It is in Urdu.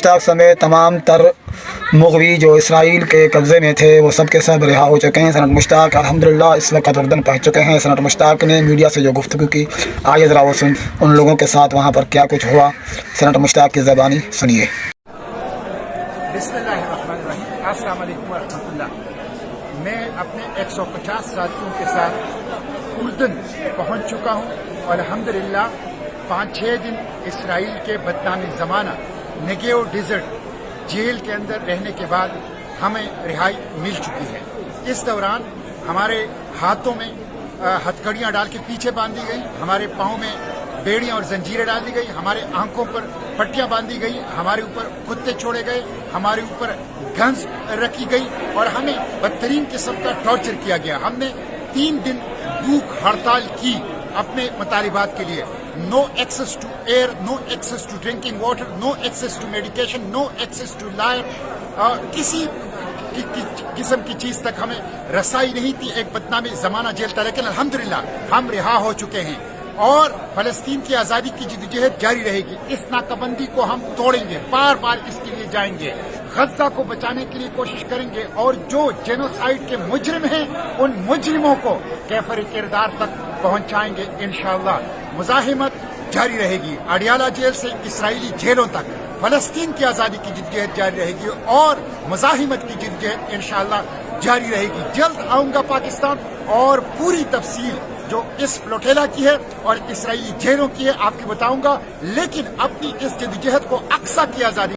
مشتاق سمیت تمام تر مغوی جو اسرائیل کے قبضے میں تھے وہ سب کے سب رہا ہو چکے ہیں۔ سینٹ مشتاق الحمدللہ اس وقت اردن پہنچ چکے ہیں۔ سینٹ مشتاق نے میڈیا سے جو گفتگو کی، آئیے ذرا وہ سن ان لوگوں کے ساتھ وہاں پر کیا کچھ ہوا، سینٹ مشتاق کی زبانی سنیے۔ بسم اللہ الرحمن الرحیم۔ السلام علیکم ورحمۃ اللہ۔ میں اپنے 150 ساتھیوں کے ساتھ اردن پہنچ چکا ہوں اور الحمدللہ 5-6 دن اسرائیل کے بدنام زمانہ نیگیو ڈیزرٹ جیل کے اندر رہنے کے بعد ہمیں رہائی مل چکی ہے۔ اس دوران ہمارے ہاتھوں میں ہتھکڑیاں ڈال کے پیچھے باندھی گئی، ہمارے پاؤں میں بیڑیاں اور زنجیریں ڈال دی گئی، ہمارے آنکھوں پر پٹیاں باندھی گئی، ہمارے اوپر کتے چھوڑے گئے، ہمارے اوپر گنز رکھی گئی اور ہمیں بدترین قسم کا ٹارچر کیا گیا۔ ہم نے 3 دن بھوک ہڑتال کی اپنے مطالبات کے لیے۔ No access to air, no access to drinking water, no access to medication, no access to lawyer, کسی قسم کی چیز تک ہمیں رسائی نہیں تھی ایک بدنام زمانہ جیل تھا، لیکن الحمدللہ ہم رہا ہو چکے ہیں اور فلسطین کی آزادی کی جدوجہد جاری رہے گی۔ اس ناکہ بندی کو ہم توڑیں گے، بار بار اس کے لیے جائیں گے، غزہ کو بچانے کے لیے کوشش کریں گے اور جو جینوسائیڈ کے مجرم ہیں ان مجرموں کو کیفر کردار تک پہنچائیں گے انشاءاللہ۔ مزاحمت جاری رہے گی، اڈیالہ جیل سے اسرائیلی جیلوں تک فلسطین کی آزادی کی جدوجہد جاری رہے گی اور مزاحمت کی جدوجہد انشاءاللہ جاری رہے گی۔ جلد آؤں گا پاکستان اور پوری تفصیل جو اس فلوٹیلا کی ہے اور اسرائیلی جیلوں کی ہے آپ کو بتاؤں گا، لیکن اپنی اس جدوجہد کو اقصی کی آزادی